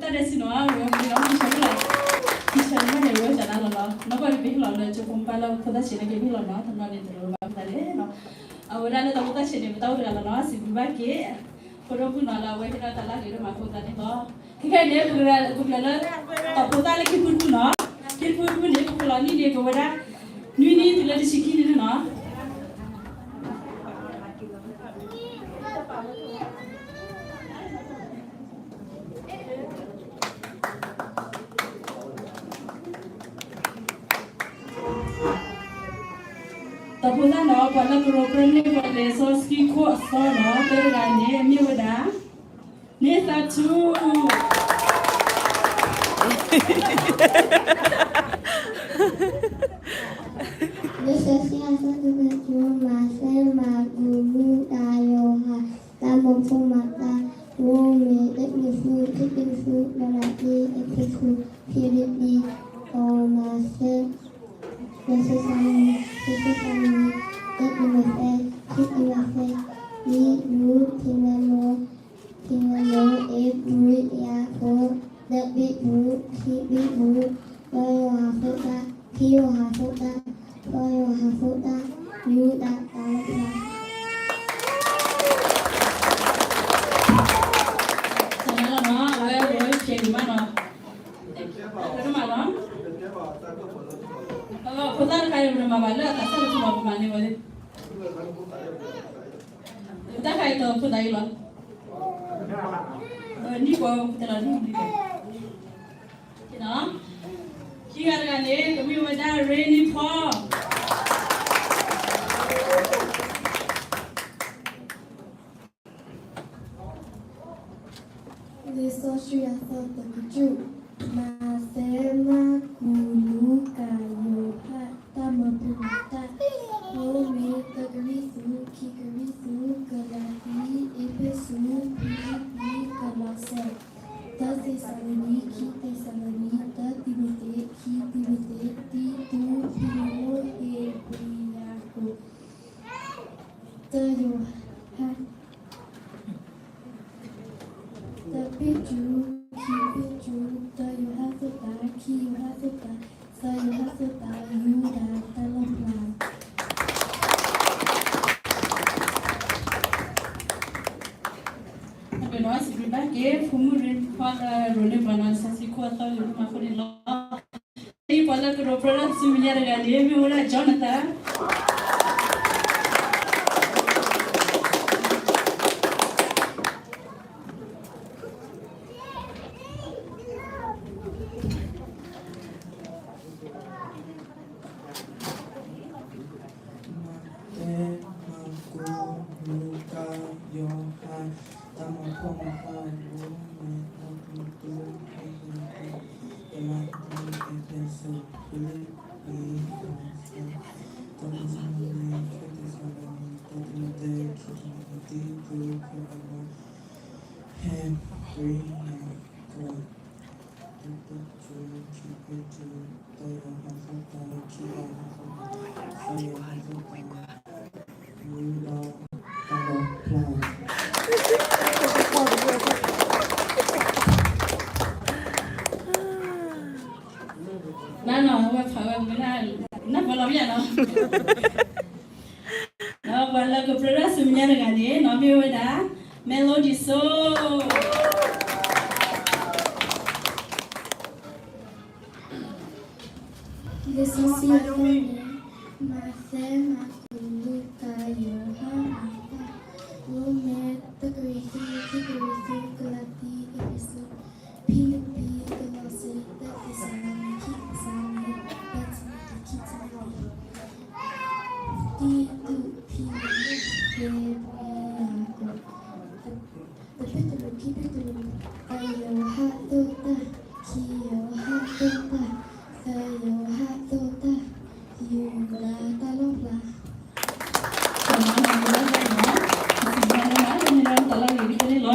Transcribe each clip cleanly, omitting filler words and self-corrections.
ta đây xin nó rồi mình nói đi chơi lại đi chơi mà hiểu rồi chả nào là nó có biết là cho không phải là phụ ta chỉ là cái biết là nó thằng nó đi từ rồi ta đấy nó ở đây là tao ta chỉ để tao là nó xin ba kia kalau pun ala wei kita tak lagi rumah kita ni toh kita ni bukan tak kita lagi pun no kita pun ni kalau ni dia kepada ni tu lagi sikit ni no tapi dah no pada program ni pada soski kuat so no tergani ni pada ni satu Nesesi asal tujuh masa magulu dayoha tamu pumata wome teknisu teknisu berarti teknisu pilih masa Nesesami teknisu teknisu ni lu tinamo ebru ya ko lebih bu kibi bu hafuta kiyo hafuta hafuta yuda tangsa sana no wei cek mana rumah no kita kayak rumah mana tak salah cuma mana boleh kita kayak tu pun dah hilang ni kau kita lagi ni kita kan ni kami ada rainy fall Lisosya tertuju Masema gulu kayu hatta mempumata Ome tegerisu kikerisu kelati epesu pipi kelase Tasi salani kite salani tatibite kitibite titu pimo ebriyaku Tayo Tapiju kipiju tayo hasuta kiyo hasuta sayo hasuta yuda talaplan nós primeiro fomos para rolê para nós assim quatro uma folha lá e para que o programa se mulher ganhar me olha Jonathan Nano, apa khabar mana? Nak bolam ya no? No, bola ke program semuanya dengan ni, nama dia Melody Soul. Lisosya Masema gulu kayu hatta Ome tegerisu kikerisu kelati epesu pipi kelase tati salani kite salani tatibite kitibite titu pimo ebriyaku Tapitulu kipitulu tayo hatuta kiyo hatuta sayo hatuta yuda talapla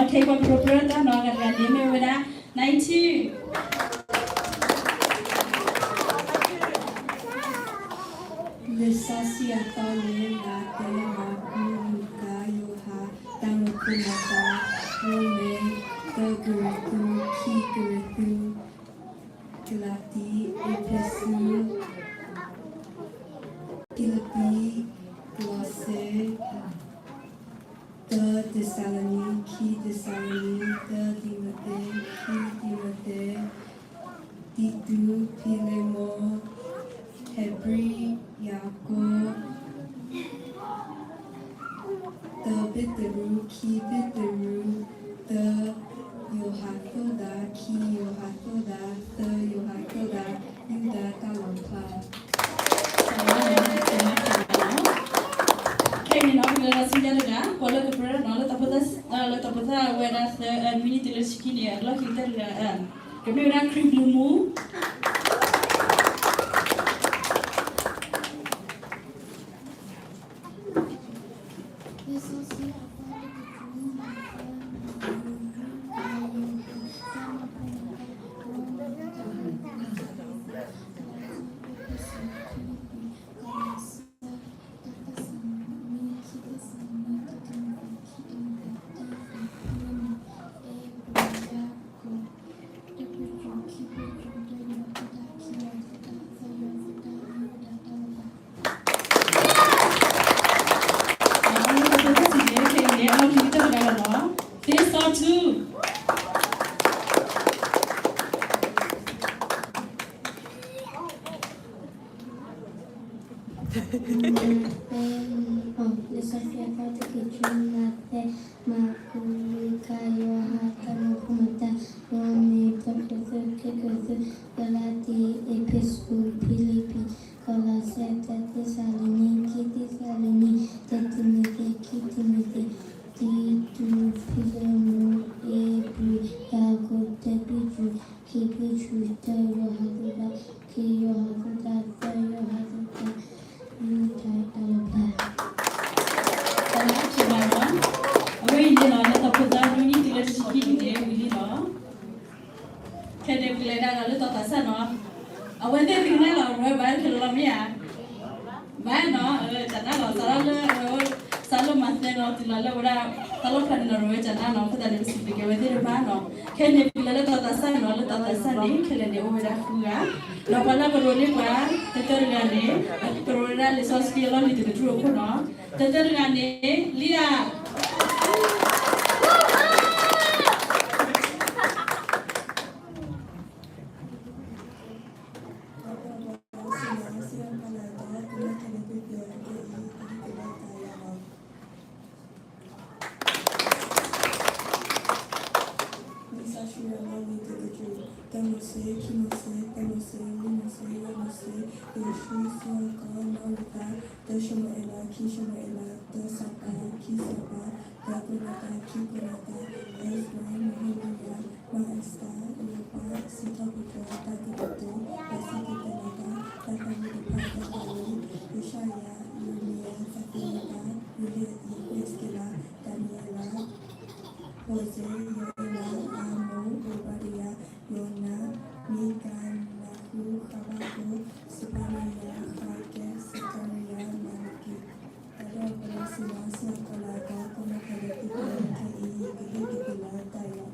Take one proper dan orang ganti me weda 90 Lesasi atau lela tema buka yoha tamu kumata ome tegeritu kigeritu Galati, Efesus, Philippi, Colossae, the Thessaloniki, Timothy, Titu, Philemon, Hebrew, Yaakov, the Peteru, Ki Peteru, the Yohathoda, Ki Yohathoda, the Yohathoda, Yuda Talampa. Kami nak bila singgah lega, kalau keberadaan Allah tak pernah wena mini tulis kini Allah kita lega. Kami orang krim lumu. This song too. Galati, Efesus, Philippi, Colossae, Thessaloniki, Timothy, Titu, Philemon, Hebrew, Yaakov, Petrus, Ki Petrus, the Yohathoda, Ki Yohathoda, the Yohathoda, Yuda Talampa. Awak ini lah, tak pernah mini tulis kini dia boleh lah. Kena bila dah lalu tak pasal no. Awak ni tinggal lah, awak bayar kalau ya. Bayar no, jangan lah, selalu mati no, tiada orang kalau pernah no, jangan no, kita ada mesti pergi awak ni bayar no. Kena bila dah tak pasal no, tak pasal ni, kena dia awak dah fuga. Lepas beroleh bayar, tertergane, beroleh lesos kilo ni tu terus no, tertergane, lihat. Jose, Yoela, Amo, Obadiah, Yona, Mika, Nahu, Habakkuk, Sebaniah, Haggai, Zechariah, Malaki. Pada operasi kalaga kena hadapi dengan KI kehidupan daya.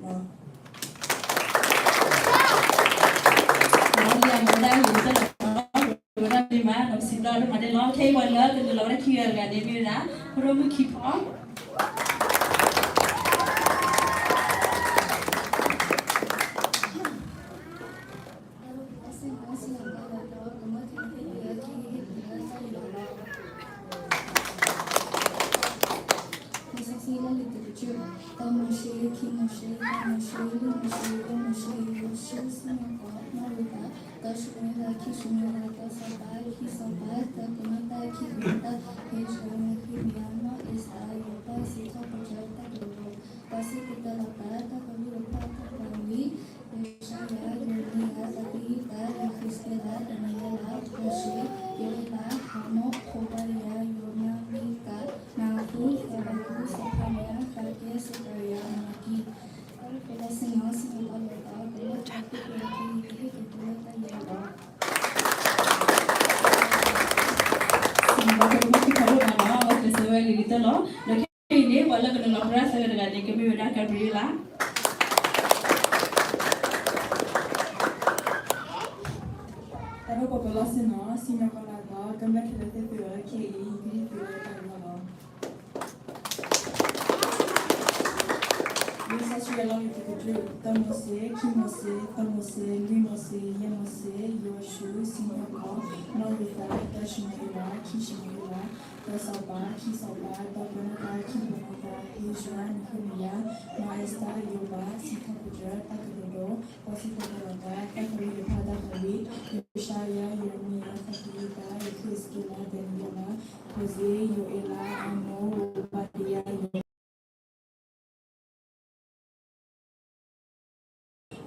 Yang mudah itu orang di mana mesti lalu ada lalu kayak mana kalau orang kira kan dia bila orang mukipah. Gitu loh, nah ini wala kena lapar saya dengan dia kami sudah akan berilah. Taro Popolasino, Sina Colado, Gambacilla Thea, K.E., Along with the Tamose, Kimose, Tamose, Limose, Yamose, Yoshu, Sinako, Norita, Dashimila, Kishimila, Dasaba, Kisaba, Dabanata, Kibanata, Hijra, Nikumiya, Maesta, Yoba, Sikapuja, Takadodo, Wasitakarata, Takari, Padakari, Yoshaya, Yermia, Takirita, Yokiskila, Daniela, Jose, Yoela, Amo, Badia,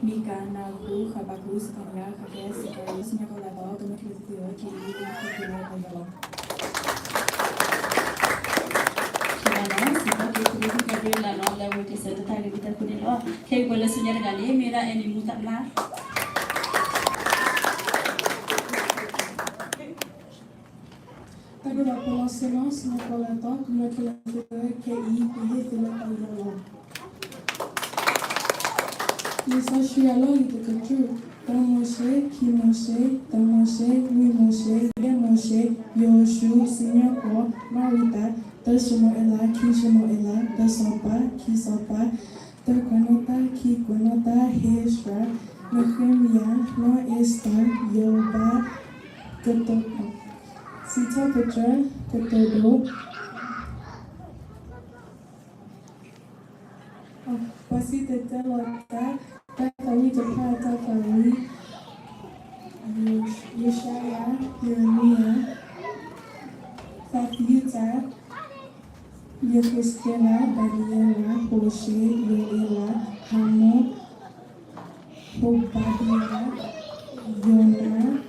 Mika, Nahu, Habaku, Sakanya, Kakes, Sikari, Sinakolado, Gamakilitio, Kiri, Kakula, Dayala. Kirana, Sipa, Kiri, Gabriela, no, that work is at the time of the Kudino, Kay, well, as Sunya Gali, Mira, and Mutala. Tagora Polasino, Sinakolato, Gamakilitio, K.E., Dayala. Lisa Shialo, Itakachu, Tamoshe, Kimoshe, Tamoshe, Wimoshe, Yamoshe, Yoshu, Sinyako, Marita, Dashimo Ela, Kishimo Ela, Dasopa, Kisopa, Dakonota, Kikonota, Heshra, Nehemia, No Esther, Yoba, Gatoka, Sitaputra, Gatodo, Pasita Delota, Takari Japata Kari, Yeshaya, Yeremia, Fafiuta, Yehuskela, Daniela, Hoshe, Yoela, Hamo, Hobadia, Yona,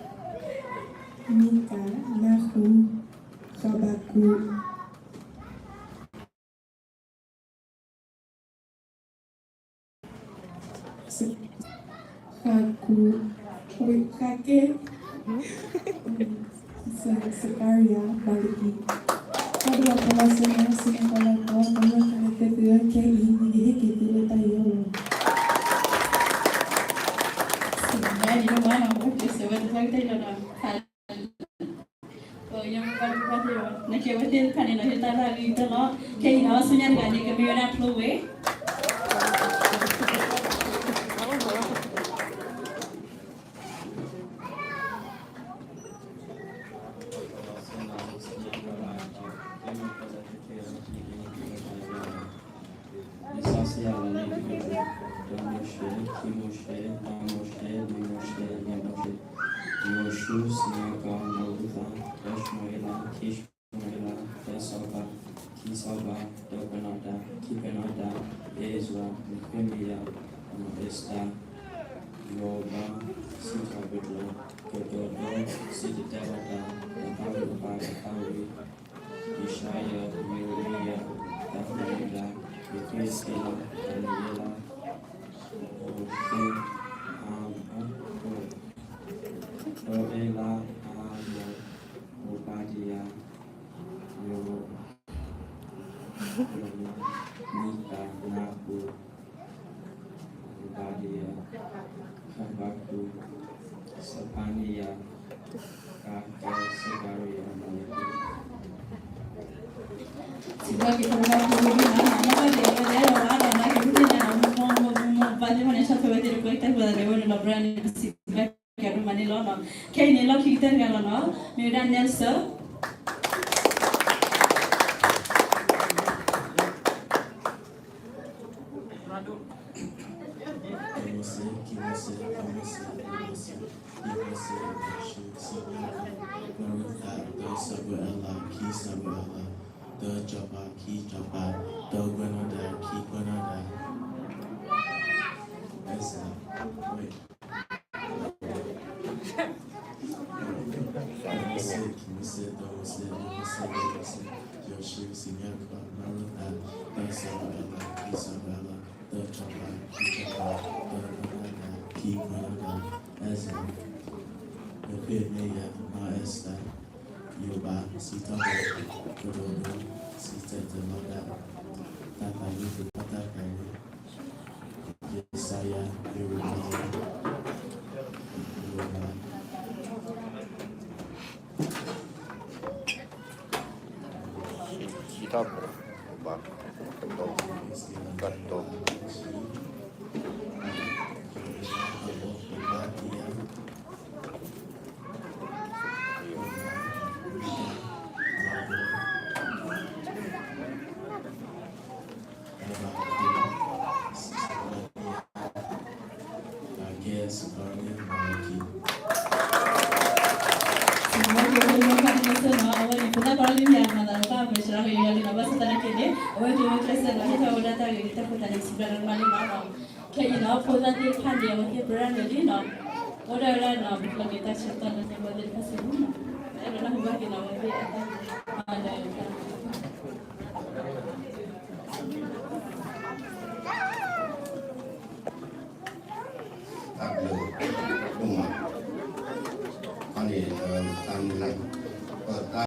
Mika, Nahu, Habaku. Haku, Hake, Sakaria, Baliki. Kadua Palasana, Sinakalato, Namakalatea, Kei, Hiki, Diletayo. Sebenarnya di rumah aku sebenarnya kita tidak ada. Oh, yang baru ya. Nak kau betul kan ini kita lagi itu loh. Kayak awak Sunya Gali kami orang keluar. Yoshu, Sinaka, Nolita, Dashmoela, Kishmoela, Dasaba, Kisaba, Dokanada, Kikanada, Ezra, Nehemiah, Esther, Yoba, Sikabudla, Gododo, Sididalada, Naharuba, Hari, Ishaya, Yeremia, Daphne, Yekesela, Daniela, Oela, Amo, Obadia, Mika, Nahu, Obadia, Habaku, Sapania, Kake, Sekaria, Sebab kita orang keluar nama dia orang nak kita nak balik mana satu betul kita berada di mana berani sebab kita mana lama. Kayak ni lah kita kalau na, mereka Nelson. The Japa, Ki Japa, the Granada, Ki Granada. That's wait. Yoshu, Sinyaka, Maruta, the Sabella, Ki Sabella, the Japa, Ki Japa, the Granada, Ki Granada. Ezra, the Pimea, Maesta. Yoba, Sitabo, Kododo, Sitatamada, Takayu, Patakayu, Yesaya, Yeremia, Yoba, Sab. Bak. Ketuk.